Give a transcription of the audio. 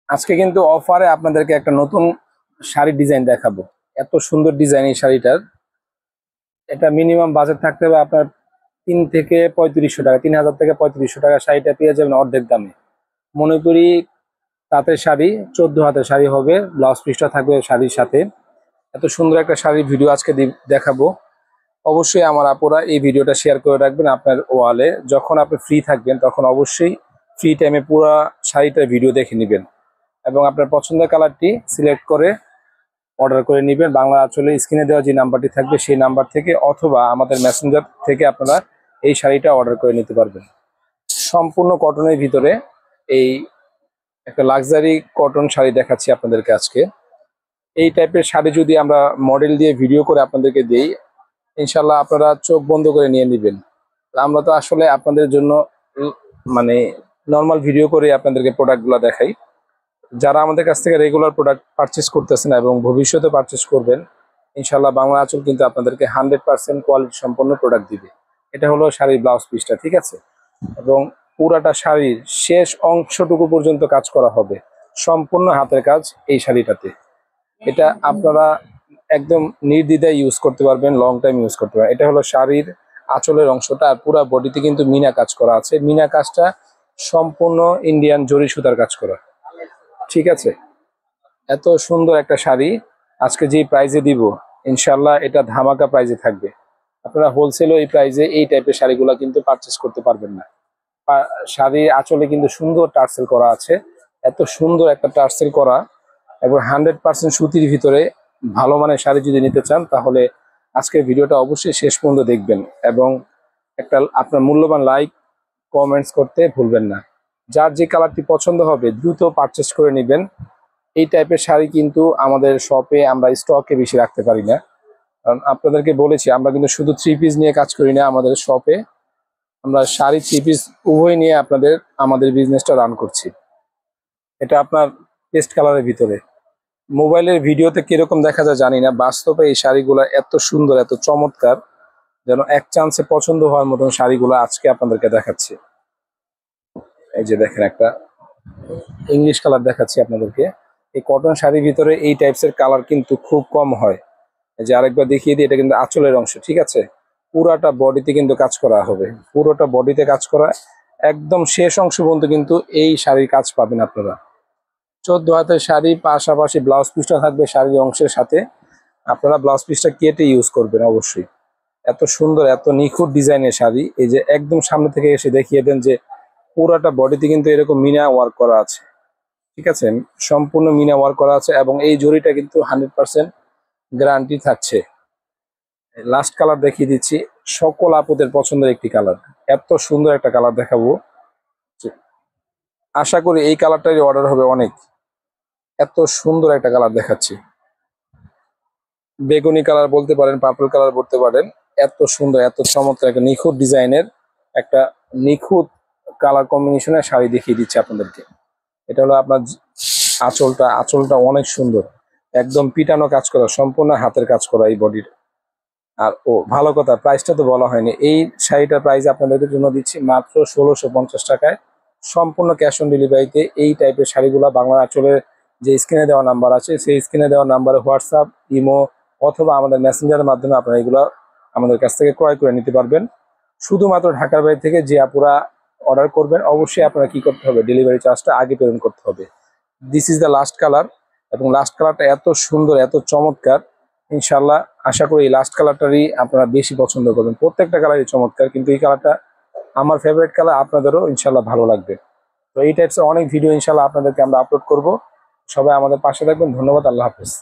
আজকে কিন্তু অফারে আপনাদেরকে একটা নতুন শাড়ির ডিজাইন দেখাবো। এত সুন্দর ডিজাইন এই শাড়িটার। এটা মিনিমাম বাজেট থাকতে হবে আপনার 3,000 থেকে 3,500 টাকা, 3,000 থেকে 3,500 টাকা শাড়িটা পেয়ে যাবেন অর্ধেক দামে। মনে করি তাঁতের শাড়ি 14 হাতের শাড়ি হবে, ব্লাউজ পিসটা থাকবে শাড়ির সাথে। এত সুন্দর একটা শাড়ির ভিডিও আজকে দেখাবো। অবশ্যই আমার আপুরা এই ভিডিওটা শেয়ার করে রাখবেন আপনার ওয়ালে। যখন আপনি ফ্রি থাকবেন তখন অবশ্যই ফ্রি টাইমে পুরো শাড়িটার ভিডিও দেখে নেবেন এবং আপনার পছন্দের কালারটি সিলেক্ট করে অর্ডার করে নেবেন। বাংলা আঁচলে স্ক্রিনে দেওয়া যে নাম্বারটি থাকবে সেই নাম্বার থেকে অথবা আমাদের মেসেঞ্জার থেকে আপনারা এই শাড়িটা অর্ডার করে নিতে পারবেন। সম্পূর্ণ কটনের ভিতরে এই একটা লাক্সারি কটন শাড়ি দেখাচ্ছি আপনাদেরকে আজকে। এই টাইপের শাড়ি যদি আমরা মডেল দিয়ে ভিডিও করে আপনাদেরকে দিই, ইনশাল্লাহ আপনারা চোখ বন্ধ করে নিয়ে নেবেন। আমরা তো আসলে আপনাদের জন্য মানে নর্মাল ভিডিও করে আপনাদেরকে প্রোডাক্টগুলো দেখাই। যারা আমাদের কাছ থেকে রেগুলার প্রোডাক্ট পারচেস করতেছেন এবং ভবিষ্যতে পারচেস করবেন, ইনশাল্লাহ বাংলা আঁচল কিন্তু আপনাদেরকে 100% কোয়ালিটি সম্পন্ন প্রোডাক্ট দিবে। এটা হলো শাড়ির ব্লাউজ পিসটা, ঠিক আছে? এবং পুরাটা শাড়ির শেষ অংশটুকু পর্যন্ত কাজ করা হবে, সম্পূর্ণ হাতের কাজ এই শাড়িটাতে। এটা আপনারা একদম নির্দ্বিধায় ইউজ করতে পারবেন, লং টাইম ইউজ করতে পারবেন। এটা হলো শাড়ির আঁচলের অংশটা, আর পুরো বডিতে কিন্তু মিনা কাজ করা আছে। মিনা কাজটা সম্পূর্ণ ইন্ডিয়ান জরি সুতার কাজ করা, ঠিক আছে? এত সুন্দর একটা শাড়ি আজকে যে প্রাইজে দিব, ইনশাল্লাহ এটা ধামাকা প্রাইজে থাকবে। আপনারা হোলসেল এই প্রাইজে এই টাইপের শাড়িগুলো কিন্তু পারচেস করতে পারবেন না। শাড়ি আঁচলে কিন্তু সুন্দর টার্সেল করা আছে, এত সুন্দর একটা টার্সেল করা এবং 100% সুতির ভিতরে ভালো মানের শাড়ি যদি নিতে চান তাহলে আজকের ভিডিওটা অবশ্যই শেষ পর্যন্ত দেখবেন এবং একটা আপনার মূল্যবান লাইক কমেন্টস করতে ভুলবেন না। যার যে কালারটি পছন্দ হবে দ্রুত পারচেস করে নেবেন। এই টাইপের শাড়ি কিন্তু আমাদের শপে আমরা স্টকে বেশি রাখতে পারি না, কারণ আপনাদেরকে বলেছি আমরা কিন্তু শুধু 3 পিস নিয়ে কাজ করি না। আমাদের শপে আমরা শাড়ি 3 পিস উভয় নিয়ে আমাদের বিজনেসটা রান করছি। এটা আপনার পেস্ট কালারের ভিতরে। মোবাইলের ভিডিওতে কিরকম দেখা যায় জানি না, বাস্তবে এই শাড়িগুলো এত সুন্দর, এত চমৎকার, যেন এক চান্সে পছন্দ হওয়ার মতন শাড়িগুলো আজকে আপনাদেরকে দেখাচ্ছি। এই যে দেখেন, একটা ইংলিশ কালার দেখাচ্ছি আপনাদেরকে। এই কটন শাড়ির ভিতরে এই টাইপসের কালার কিন্তু খুব কম হয়। এই যে আরেকবার দেখিয়ে দিই, এটা কিন্তু আঁচলের অংশ, ঠিক আছে? পুরাটা বডিতে কিন্তু কাজ করা হবে, পুরোটা বডিতে কাজ করা, একদম শেষ অংশ পর্যন্ত কিন্তু এই শাড়ির কাজ পাবেন আপনারা। 14 হাতের শাড়ি, পাশাপাশি ব্লাউজ পিসটা থাকবে শাড়ির অংশের সাথে। আপনারা ব্লাউজ পিসটা কেটে ইউজ করবেন অবশ্যই। এত সুন্দর, এত নিখুঁত ডিজাইনের শাড়ি। এই যে একদম সামনে থেকে এসে দেখিয়ে দেন যে পুরাটা বডিতে কিন্তু এরকম মিনা ওয়ার্ক করা আছে, ঠিক আছে? সম্পূর্ণ মিনা ওয়ার্ক করা আছে এবং এই জরিটা কিন্তু 100% গ্যারান্টি থাকছে। লাস্ট কালার দেখিয়ে দিচ্ছি, সকল আপুদের পছন্দের একটি কালার। এত সুন্দর একটা কালার দেখাবো, আশা করি এই কালারটাই অর্ডার হবে অনেক। এত সুন্দর একটা কালার দেখাচ্ছি, বেগুনি কালার বলতে পারেন, পার্পল কালার বলতে পারেন। এত সুন্দর, এত চমৎকার একটা নিখুঁত ডিজাইনের একটা নিখুঁত কালার কম্বিনেশনের শাড়ি দেখিয়ে দিচ্ছি আপনাদেরকে। এটা হলো আপনার আঁচলটা অনেক সুন্দর, একদম পিটানো কাজ করা, সম্পূর্ণ হাতের কাজ করা এই বডির। আর ভালো কথা, প্রাইসটা তো বলা হয়নি। এই শাড়িটার প্রাইস আপনাদের জন্য দিচ্ছি মাত্র 1650 টাকায়, সম্পূর্ণ ক্যাশ অন ডেলিভারিতে। এই টাইপের শাড়িগুলো বাংলা আঁচলের যে স্ক্রিনে দেওয়া নাম্বার আছে সেই স্ক্রিনে দেওয়া নাম্বারে হোয়াটসঅ্যাপ, ইমো অথবা আমাদের মেসেঞ্জারের মাধ্যমে আপনারা এগুলো আমাদের কাছ থেকে ক্রয় করে নিতে পারবেন। শুধুমাত্র ঢাকার বাইরে থেকে যে আপুরা অর্ডার করবেন অবশ্যই আপনারা কি করতে হবে, ডেলিভারি চার্জটা আগে পেমেন্ট করতে হবে। This is the last colour, এবং লাস্ট কালারটা এত সুন্দর, এত চমৎকার। ইনশাল্লাহ আশা করি এই লাস্ট কালারটারই আপনারা বেশি পছন্দ করবেন। প্রত্যেকটা কালারই চমৎকার, কিন্তু এই কালারটা আমার ফেভারিট কালার, আপনাদেরও ইনশাল্লাহ ভালো লাগবে। তো এই টাইপসের অনেক ভিডিও ইনশাল্লাহ আপনাদেরকে আমরা আপলোড করব। সবাই আমাদের পাশে থাকবেন। ধন্যবাদ, আল্লাহ হাফেজ।